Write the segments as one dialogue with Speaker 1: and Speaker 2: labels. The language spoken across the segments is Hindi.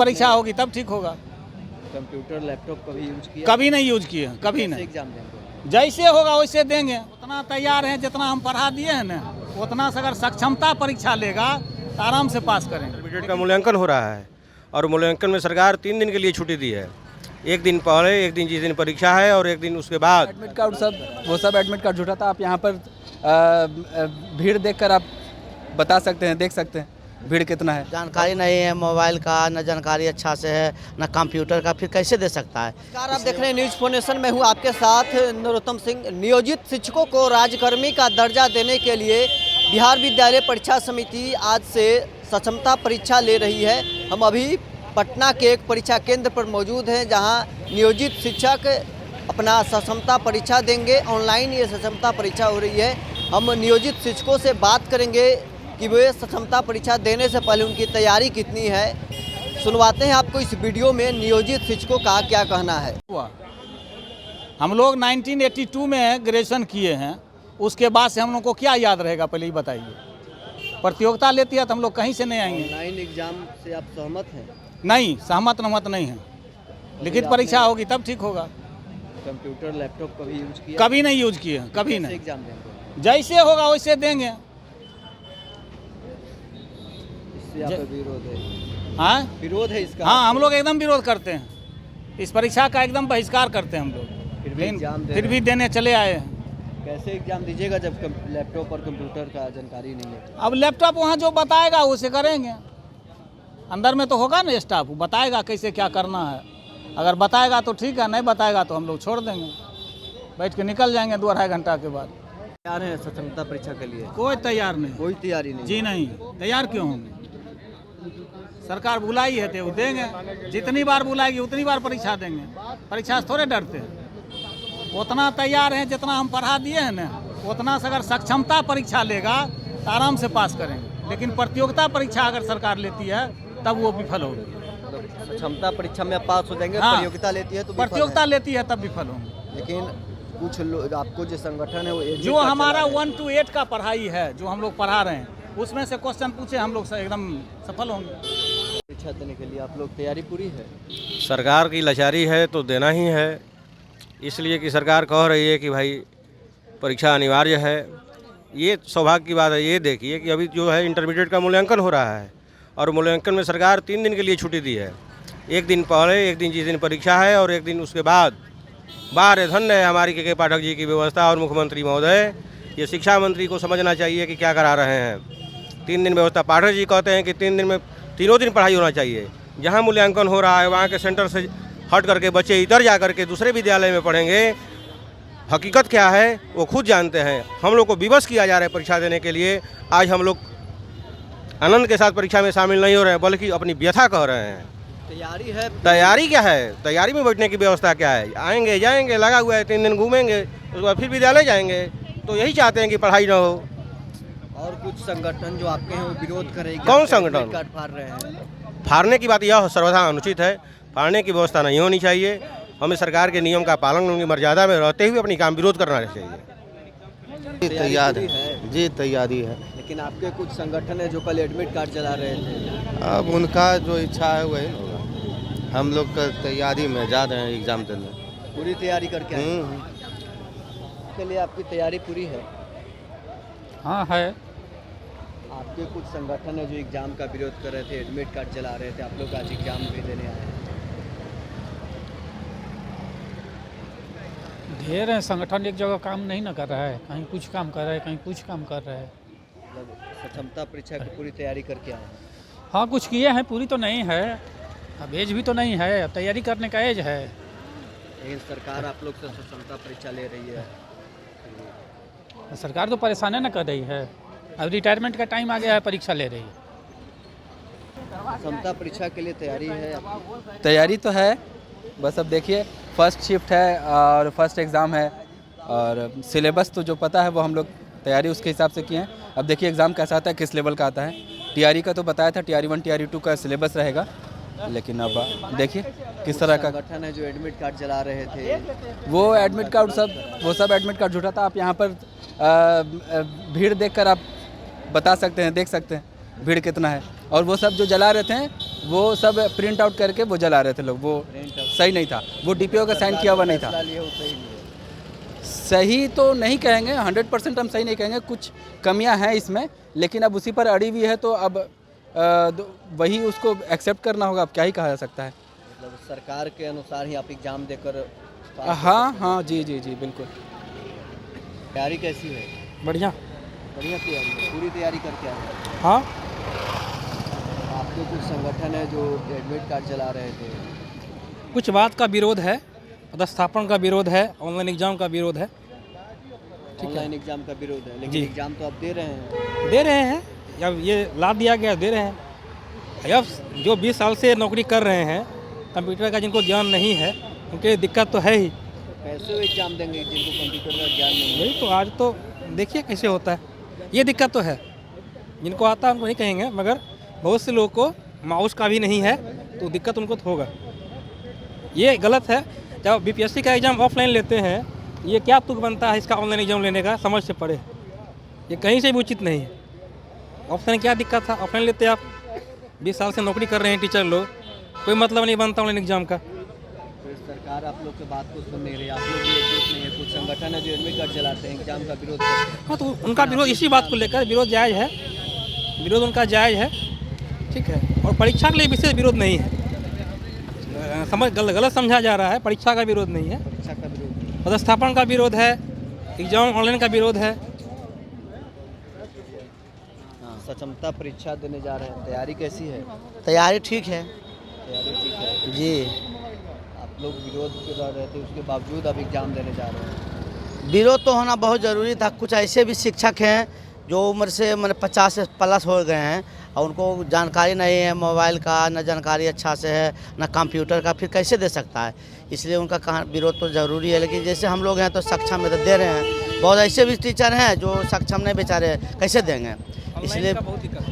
Speaker 1: परीक्षा होगी तब ठीक होगा।
Speaker 2: कंप्यूटर लैपटॉप कभी यूज किया?
Speaker 1: कभी नहीं यूज किए, कभी नहीं।
Speaker 2: एग्जाम देंगे?
Speaker 1: जैसे होगा वैसे देंगे। उतना तैयार है, जितना हम पढ़ा दिए हैं ना, उतना से अगर सक्षमता परीक्षा लेगा तो आराम से पास करेंगे।
Speaker 3: इंटरमीडिएट का मूल्यांकन हो रहा है और मूल्यांकन में सरकार 3 दिन के लिए छुट्टी दी है। एक दिन पहले, एक दिन जिस दिन परीक्षा है और एक दिन उसके बाद।
Speaker 4: एडमिट कार्ड सब एडमिट कार्ड झूठा था। आप यहाँ पर भीड़ देखकर आप बता सकते हैं, देख सकते हैं भीड़ कितना है।
Speaker 5: जानकारी नहीं है मोबाइल का, न जानकारी अच्छा से है, न कंप्यूटर का, फिर कैसे दे सकता है।
Speaker 2: नमस्कार, आप देख रहे हैं न्यूज फोनेशन में हूँ आपके साथ नरोत्तम सिंह। नियोजित शिक्षकों को राज्यकर्मी का दर्जा देने के लिए बिहार विद्यालय परीक्षा समिति आज से सक्षमता परीक्षा ले रही है। हम अभी पटना के एक परीक्षा केंद्र पर मौजूद हैं, जहां नियोजित शिक्षक अपना सक्षमता परीक्षा देंगे। ऑनलाइन ये सक्षमता परीक्षा हो रही है। हम नियोजित शिक्षकों से बात करेंगे कि वे सक्षमता परीक्षा देने से पहले उनकी तैयारी कितनी है। सुनवाते हैं आपको इस वीडियो में नियोजित शिक्षकों का क्या कहना है।
Speaker 1: हम लोग 1982 में ग्रेजुएशन किए हैं, उसके बाद से हम लोग को क्या याद रहेगा पहले ही बताइए। प्रतियोगिता लेती है तो हम लोग कहीं से नहीं आएंगे।
Speaker 2: ऑनलाइन एग्जाम से आप सहमत हैं?
Speaker 1: नहीं, सहमत नमत नहीं है। लिखित परीक्षा होगी तब ठीक होगा।
Speaker 2: कंप्यूटर लैपटॉप कभी यूज किया?
Speaker 1: कभी नहीं यूज किए, कभी नहीं।
Speaker 2: एग्जाम देंगे?
Speaker 1: जैसे होगा वैसे देंगे।
Speaker 2: इससे आप विरोध है?
Speaker 1: हाँ,
Speaker 2: विरोध है इसका?
Speaker 1: हाँ, हम लोग एकदम विरोध करते हैं। इस परीक्षा का एकदम बहिष्कार करते हैं हम लोग।
Speaker 2: फिर भी एग्जाम दे
Speaker 1: फिर भी देने चले आए हैं।
Speaker 2: कैसे एग्जाम दीजिएगा जब लैपटॉप और कंप्यूटर का जानकारी नहीं है?
Speaker 1: अब लैपटॉप वहाँ जो बताएगा उसे करेंगे। अंदर में तो होगा ना स्टाफ, वो बताएगा कैसे क्या करना है। अगर बताएगा तो ठीक है, नहीं बताएगा तो हम लोग छोड़ देंगे, बैठ के निकल जाएंगे 2-2.5 घंटा के बाद।
Speaker 2: तैयार है सक्षमता परीक्षा के लिए?
Speaker 1: कोई तैयार नहीं।
Speaker 2: कोई तैयारी नहीं?
Speaker 1: जी नहीं, तैयार क्यों होंगे। सरकार बुलाई है तो देंगे। जितनी बार बुलाएगी उतनी बार परीक्षा देंगे। परीक्षा से थोड़े डरते हैं। उतना तैयार है, जितना हम पढ़ा दिए हैं ना, उतना से अगर सक्षमता परीक्षा लेगा तो आराम से पास करेंगे। लेकिन प्रतियोगिता परीक्षा अगर सरकार लेती है तब वो विफल होगी।
Speaker 2: क्षमता परीक्षा में आप पास हो जाएंगे।
Speaker 1: हाँ,
Speaker 2: प्रतियोगिता लेती है तो
Speaker 1: प्रतियोगिता लेती है तब विफल होंगे।
Speaker 2: लेकिन कुछ लोग, आपको जो संगठन है वो
Speaker 1: जो हमारा 1 to 8 का पढ़ाई है, जो हम लोग पढ़ा रहे हैं, उसमें से क्वेश्चन पूछे हम लोग एकदम सफल होंगे।
Speaker 2: परीक्षा देने के लिए आप लोग तैयारी पूरी है?
Speaker 3: सरकार की लाचारी है तो देना ही है, इसलिए कि सरकार कह रही है कि भाई परीक्षा अनिवार्य है। ये सौभाग्य की बात है। ये देखिए कि अभी जो है इंटरमीडिएट का मूल्यांकन हो रहा है और मूल्यांकन में सरकार 3 दिन के लिए छुट्टी दी है। एक दिन पहले, एक दिन जिस दिन परीक्षा है और एक दिन उसके बाद। बाहर धन्य है हमारी के पाठक जी की व्यवस्था और मुख्यमंत्री महोदय। ये शिक्षा मंत्री को समझना चाहिए कि क्या करा रहे हैं। 3 दिन व्यवस्था। पाठक जी कहते हैं कि 3 दिन में तीनों दिन पढ़ाई होना चाहिए। जहाँ मूल्यांकन हो रहा है वहाँ के सेंटर से हट करके बच्चे इधर जा करके दूसरे विद्यालय में पढ़ेंगे। हकीकत क्या है वो खुद जानते हैं। हम लोग को विवश किया जा रहा है परीक्षा देने के लिए। आज हम लोग आनंद के साथ परीक्षा में शामिल नहीं हो रहे हैं, बल्कि अपनी व्यथा कह रहे हैं।
Speaker 2: तैयारी है?
Speaker 3: तैयारी क्या है? तैयारी में बैठने की व्यवस्था क्या है? आएंगे जाएंगे, लगा हुआ है, 3 दिन घूमेंगे, उसके बाद फिर विद्यालय जाएंगे। तो यही चाहते हैं कि पढ़ाई ना हो।
Speaker 2: और कुछ संगठन जो आपके हैं वो विरोध करेंगे?
Speaker 3: कौन संगठन?
Speaker 2: कार्ड फाड़ रहे हैं?
Speaker 3: फाड़ने की बात यह सर्वथा अनुचित है। फाड़ने की व्यवस्था नहीं होनी चाहिए। हमें सरकार के नियम का पालन, उनकी मर्यादा में रहते हुए अपनी काम विरोध करना चाहिए।
Speaker 5: तैयार है जी, तैयारी है।
Speaker 2: लेकिन आपके कुछ संगठन है जो कल एडमिट कार्ड चला रहे थे।
Speaker 5: अब उनका जो इच्छा है वही होगा। हम लोग का तैयारी में जा रहे हैं एग्जाम देने।
Speaker 2: पूरी तैयारी करके आए हैं? के लिए आपकी तैयारी पूरी है?
Speaker 4: हाँ है।
Speaker 2: आपके कुछ संगठन है जो एग्जाम का विरोध कर रहे थे, एडमिट कार्ड चला रहे थे, आप लोग आज एग्जाम भी देने आए हैं।
Speaker 6: ढेर है संगठन, एक जगह काम नहीं ना कर रहा है। कहीं कुछ काम कर रहा है, कहीं कुछ काम कर रहा है।
Speaker 2: मतलब सक्षमता परीक्षा की पूरी तैयारी करके आए हैं?
Speaker 6: हाँ, कुछ किए हैं, पूरी तो नहीं है। अब एज भी तो नहीं है, अब तैयारी करने का एज है।
Speaker 2: लेकिन सरकार आप लोग से सक्षमता परीक्षा ले रही है।
Speaker 6: सरकार तो परेशान ना कर रही है। अब रिटायरमेंट का टाइम आ गया है, परीक्षा ले रही है।
Speaker 2: क्षमता परीक्षा के लिए तैयारी है आपकी?
Speaker 4: तैयारी तो है, बस अब देखिए फर्स्ट शिफ्ट है और फर्स्ट एग्ज़ाम है और सिलेबस तो जो पता है वो हम लोग तैयारी उसके हिसाब से किए हैं। अब देखिए एग्ज़ाम कैसा आता है, किस लेवल का आता है। टीआरई का तो बताया था, टीआरई 1 टीआरई 2 का सिलेबस रहेगा, लेकिन अब देखिए किस तरह का।
Speaker 2: संगठन है जो एडमिट कार्ड चला रहे थे,
Speaker 4: वो एडमिट कार्ड सब एडमिट कार्ड झूठा था। आप यहाँ पर भीड़ देखकर आप बता सकते हैं, देख सकते हैं भीड़ कितना है। और वो सब जो जला रहे थे वो सब प्रिंट आउट करके वो जला रहे थे लोग, वो सही नहीं था, वो DPO का साइन किया हुआ नहीं था। सही तो नहीं कहेंगे, 100% हम सही नहीं कहेंगे, कुछ कमियां हैं इसमें, लेकिन अब उसी पर अड़ी हुई है तो अब वही उसको एक्सेप्ट करना होगा, अब क्या ही कहा जा सकता है।
Speaker 2: मतलब सरकार के अनुसार ही आप एग्जाम देकर
Speaker 4: हाँ हाँ जी जी जी बिल्कुल।
Speaker 2: तैयारी कैसी है?
Speaker 6: बढ़िया।
Speaker 2: बढ़िया तैयारी है, पूरी तैयारी करके आए हैं।
Speaker 6: हाँ,
Speaker 2: आपके कुछ संगठन है जो एडमिट कार्ड चला रहे थे,
Speaker 6: कुछ बात का विरोध है, पदस्थापन का विरोध है, ऑनलाइन एग्जाम का विरोध है।
Speaker 2: ऑनलाइन एग्जाम का विरोध है, लेकिन
Speaker 6: जी।
Speaker 2: एग्जाम तो आप दे रहे हैं।
Speaker 6: अब ये ला दिया गया, दे रहे हैं। अब जो 20 साल से नौकरी कर रहे हैं, कंप्यूटर का जिनको ज्ञान नहीं है उनके दिक्कत तो है ही।
Speaker 2: कैसे वो एग्जाम देंगे जिनको कंप्यूटर का ज्ञान नहीं है?
Speaker 6: वही तो आज तो देखिए कैसे होता है, ये दिक्कत तो है। जिनको आता है उनको नहीं कहेंगे, मगर बहुत से लोगों को माउस का भी नहीं है तो दिक्कत उनको तो होगा। ये गलत है। जब BPSC का एग्ज़ाम ऑफलाइन लेते हैं, ये क्या तुक बनता है इसका ऑनलाइन एग्ज़ाम लेने का, समझ से पड़े। ये कहीं से भी उचित नहीं है। ऑफलाइन क्या दिक्कत था, ऑफलाइन लेते आप। 20 साल से नौकरी कर रहे हैं टीचर लोग, कोई मतलब नहीं बनता ऑनलाइन एग्ज़ाम का।
Speaker 2: तो सरकार आप लोग की बात को सुन नहीं रही, आप लोग भी एकजुट नहीं है। कुछ संगठन है जो एडमिट कार्ड चलाते हैं, एग्जाम का विरोध करते हैं।
Speaker 6: हाँ, तो उनका विरोध इसी बात को लेकर, विरोध जायज़ है, विरोध उनका जायज़ है, ठीक है। और परीक्षा के लिए विशेष विरोध नहीं है, गलत समझा जा रहा है। परीक्षा का विरोध नहीं है,
Speaker 2: परीक्षा का विरोध,
Speaker 6: पदस्थापन का विरोध है, एग्जाम ऑनलाइन का विरोध है।
Speaker 2: सक्षमता परीक्षा देने जा रहे हैं, तैयारी कैसी है?
Speaker 7: तैयारी ठीक है
Speaker 2: तैयारी ठीक है
Speaker 7: जी।
Speaker 2: आप लोग विरोध के दौर रहते, उसके बावजूद अब एग्जाम देने जा रहे हैं।
Speaker 7: विरोध तो होना बहुत ज़रूरी था। कुछ ऐसे भी शिक्षक हैं जो उम्र से मैंने 50 से प्लस हो गए हैं और उनको जानकारी नहीं है मोबाइल का, न जानकारी अच्छा से है, न कंप्यूटर का, फिर कैसे दे सकता है। इसलिए उनका कहाँ विरोध तो ज़रूरी है। लेकिन जैसे हम लोग हैं तो सक्षम में तो दे रहे हैं। बहुत ऐसे भी टीचर हैं जो सक्षम नहीं बेचारे, कैसे देंगे। इसलिए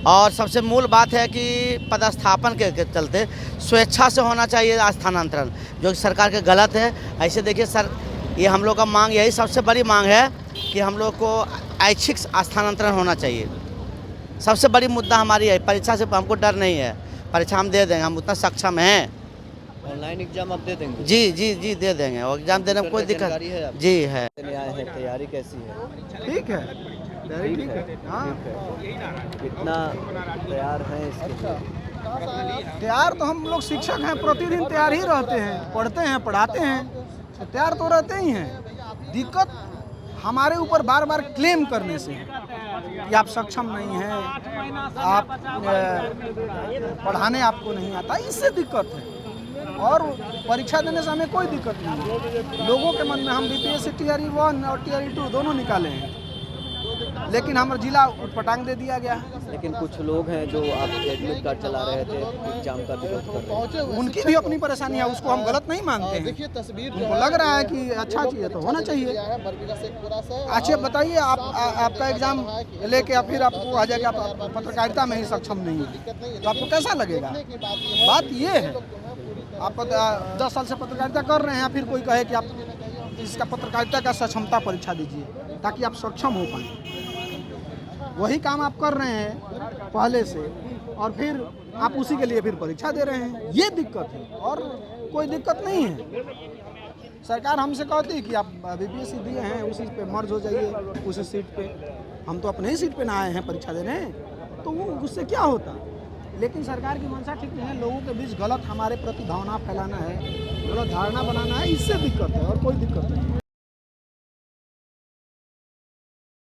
Speaker 7: और सबसे मूल बात है कि पदस्थापन के चलते स्वेच्छा से होना चाहिए स्थानांतरण, जो सरकार के गलत है। ऐसे देखिए सर, ये हम लोग का मांग, यही सबसे बड़ी मांग है कि हम लोग को ऐच्छिक स्थानांतरण होना चाहिए। सबसे बड़ी मुद्दा हमारी है। परीक्षा से हमको डर नहीं है, परीक्षा हम दे देंगे, हम उतना सक्षम हैं।
Speaker 2: ऑनलाइन एग्जाम आप दे देंगे?
Speaker 7: जी जी जी दे देंगे, और एग्जाम देने में कोई दिक्कत
Speaker 2: है?
Speaker 7: जी है।
Speaker 2: देने आए हैं, तैयारी कैसी है?
Speaker 8: ठीक है, ठीक है। हाँ,
Speaker 2: कितना तैयार हैं इसके लिए?
Speaker 8: तैयार तो हम लोग शिक्षक हैं, प्रतिदिन तैयार ही रहते हैं, पढ़ते हैं, पढ़ाते हैं, तो तैयार तो रहते ही हैं। दिक्कत हमारे ऊपर बार बार क्लेम करने से है कि आप सक्षम नहीं हैं, आप पढ़ाने आपको नहीं आता, इससे दिक्कत है। और परीक्षा देने से हमें कोई दिक्कत नहीं है। लोगों के मन में हम BPSC Tier 1 और Tier 2 दोनों निकाले हैं, लेकिन हमारा जिला उटपटांग दे दिया गया है।
Speaker 2: लेकिन कुछ लोग हैं जो आप एडमिट कार्ड चला रहे थे, एग्जाम का विरोध कर रहे हैं।
Speaker 8: उनकी भी अपनी परेशानी है, उसको हम गलत नहीं मानते हैं। उनको लग रहा है कि अच्छा चीज़ है तो होना चाहिए। अच्छा बताइए, आपका एग्जाम लेके या फिर आपको आ जाएगा आप पत्रकारिता में ही सक्षम नहीं है, तो आपको कैसा लगेगा? बात ये है, आप 10 साल से पत्रकारिता कर रहे हैं, फिर कोई कहे कि आप इसका पत्रकारिता का सक्षमता परीक्षा दीजिए ताकि आप सक्षम हो पाएँ। वही काम आप कर रहे हैं पहले से, और फिर आप उसी के लिए फिर परीक्षा दे रहे हैं। ये दिक्कत है, और कोई दिक्कत नहीं है। सरकार हमसे कहती है कि आप BPSC दिए हैं, उसी पे मर्ज हो जाइए, उसी सीट पे। हम तो अपने ही सीट पे ना आए हैं परीक्षा देने, तो वो उससे क्या होता। लेकिन सरकार की मंशा ठीक नहीं है, लोगों के बीच गलत हमारे प्रति भावना फैलाना है, गलत धारणा बनाना है, इससे दिक्कत है और कोई दिक्कत नहीं है।